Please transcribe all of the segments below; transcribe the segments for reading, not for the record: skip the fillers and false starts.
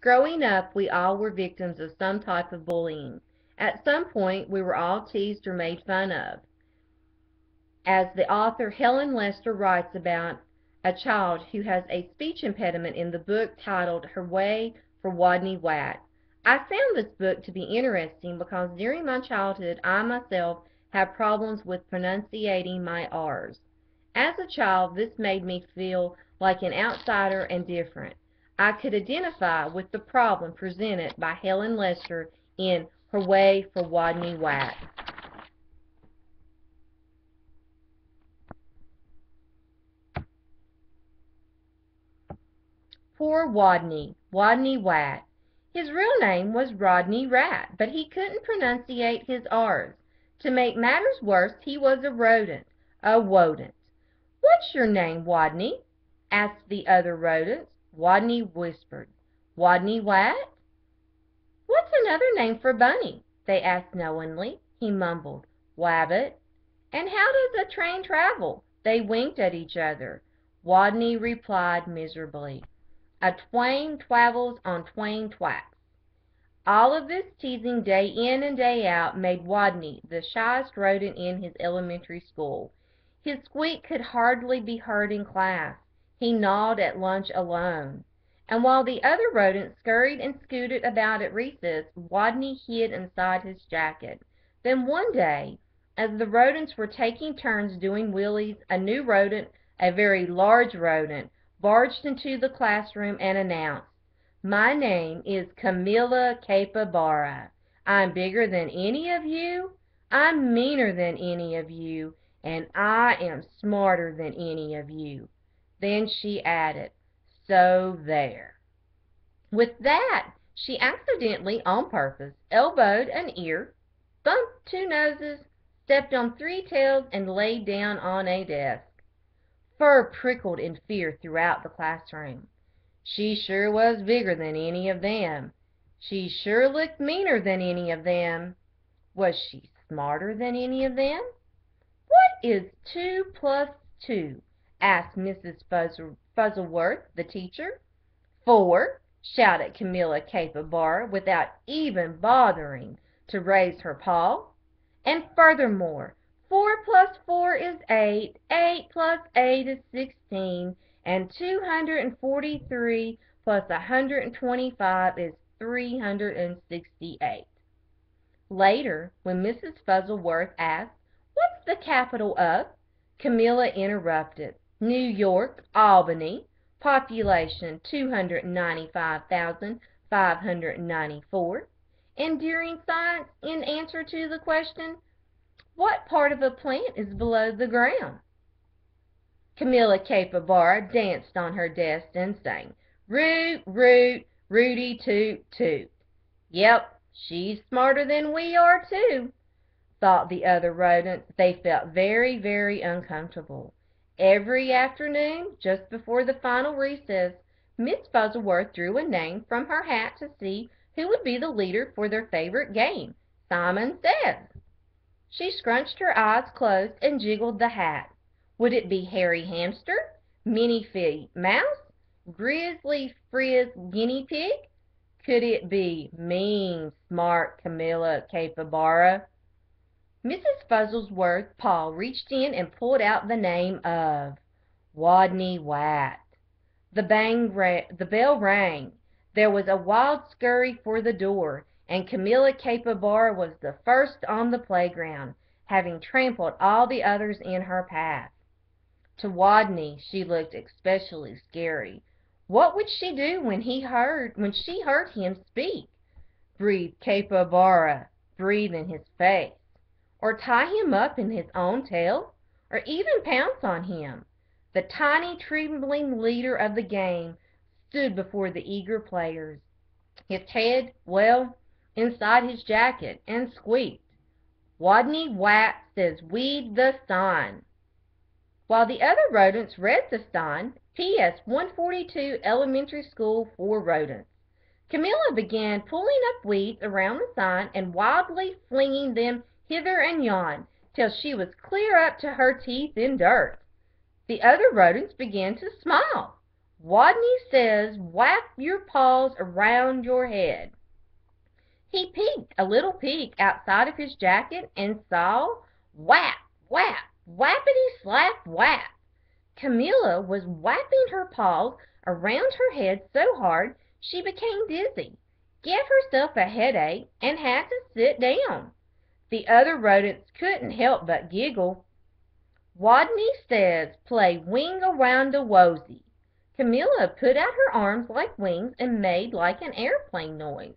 Growing up, we all were victims of some type of bullying. At some point, we were all teased or made fun of. As the author Helen writes about a child who has a speech impediment in the book titled HOOWAY for WODNEY WAT. I found this book to be interesting because during my childhood, I myself had problems with pronunciating my R's. As a child, this made me feel like an outsider and different. I could identify with the problem presented by Helen Lester in HOOWAY for WODNEY WAT. Poor Wodney, Wodney Wat. His real name was Rodney Rat, but he couldn't pronunciate his R's. To make matters worse, he was a rodent, a wodent. "What's your name, Wodney?" asked the other rodents. Wodney whispered, "Wodney Wat." "What's another name for Bunny?" they asked knowingly. He mumbled, "Wabbit." "And how does a train travel?" They winked at each other. Wodney replied miserably, "A twain twavels on twain twacks." All of this teasing day in and day out made Wodney the shyest rodent in his elementary school. His squeak could hardly be heard in class. He gnawed at lunch alone. And while the other rodents scurried and scooted about at recess, Wodney hid inside his jacket. Then one day, as the rodents were taking turns doing wheelies, a new rodent, a very large rodent, barged into the classroom and announced, "My name is Camilla Capybara. I'm bigger than any of you, I'm meaner than any of you, and I am smarter than any of you." Then she added, "So there." With that, she accidentally, on purpose, elbowed an ear, bumped 2 noses, stepped on 3 tails, and laid down on a desk. Fur prickled in fear throughout the classroom. She sure was bigger than any of them. She sure looked meaner than any of them. Was she smarter than any of them? "What is 2 plus 2? Asked Mrs. Fuzzleworth, the teacher. "4, shouted Camilla Capybara without even bothering to raise her paw. "And furthermore, 4 plus 4 is 8, 8 plus 8 is 16, and 243 plus 125 is 368. Later, when Mrs. Fuzzleworth asked, "What's the capital of?" Camilla interrupted, "New York, Albany, population 295,594. And during science, in answer to the question, "What part of a plant is below the ground?" Camilla Capybara danced on her desk and sang, "Root, root, rooty toot, toot." "Yep, she's smarter than we are, too," thought the other rodents. They felt very, very uncomfortable. Every afternoon, just before the final recess, Miss Fuzzleworth drew a name from her hat to see who would be the leader for their favorite game, Simon Says. She scrunched her eyes closed and jiggled the hat. Would it be Hairy Hamster, Minnie Feet Mouse, Grizzly Frizz Guinea Pig? Could it be mean, smart Camilla Capybara? Mrs. Fuzzleworth's paw reached in and pulled out the name of Wodney Wat. The bell rang. There was a wild scurry for the door, and Camilla Capybara was the first on the playground, having trampled all the others in her path. To Wodney she looked especially scary. What would she do when she heard him speak? Breathe Capybara, breathe in his face, or tie him up in his own tail, or even pounce on him? The tiny, trembling leader of the game stood before the eager players, his head, well, inside his jacket, and squeaked, "Wodney Wat says weed the sign." While the other rodents read the sign, P.S. 142 Elementary School for Rodents. Camilla began pulling up weeds around the sign and wildly flinging them hither and yon till she was clear up to her teeth in dirt. The other rodents began to smile. Wodney says whap your paws around your head. He peeked a little peek outside of his jacket and saw whap, whap, whappity slap whap. Camilla was whapping her paws around her head so hard she became dizzy, gave herself a headache, and had to sit down. The other rodents couldn't help but giggle. Wodney says play wing-a-round-a-wosy. Camilla put out her arms like wings and made like an airplane noise.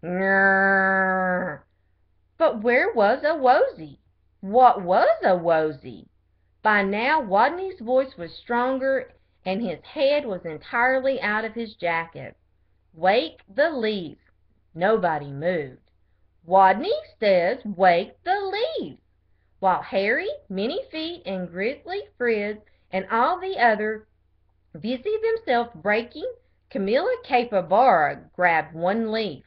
Grrr. But where was a wosy? What was a wosy? By now Wodney's voice was stronger and his head was entirely out of his jacket. Wake the leaves. Nobody moved. Wodney says wake the leaves. While Harry, Many Feet, and Grizzly Frizz and all the others busied themselves breaking, Camilla Capybara grabbed one leaf.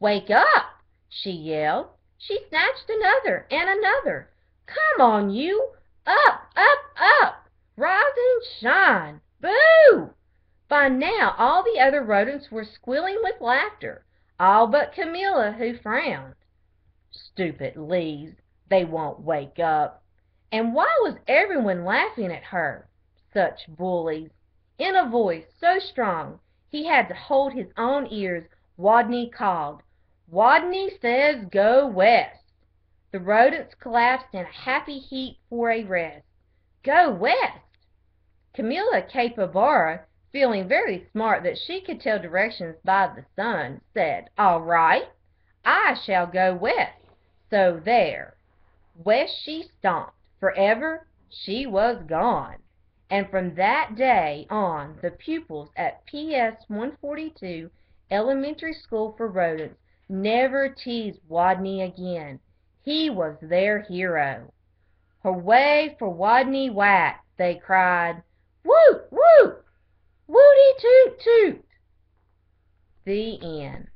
Wake up, she yelled. She snatched another and another. Come on, you! Up, up, up! Rise and shine! Boo! By now all the other rodents were squealing with laughter, all but Camilla, who frowned. Stupid leaves, they won't wake up. And why was everyone laughing at her? Such bullies. In a voice so strong he had to hold his own ears, Wodney called, Wodney says go west. The rodents collapsed in a happy heap for a rest. Go west! Camilla Capybara, feeling very smart that she could tell directions by the sun, said, all right, I shall go west. So there. West she stomped. Forever she was gone. And from that day on, the pupils at PS 142 Elementary School for Rodents never teased Wodney again. He was their hero. Hooray for Wodney WAT, they cried. Woot, woot, wooty toot toot. The end.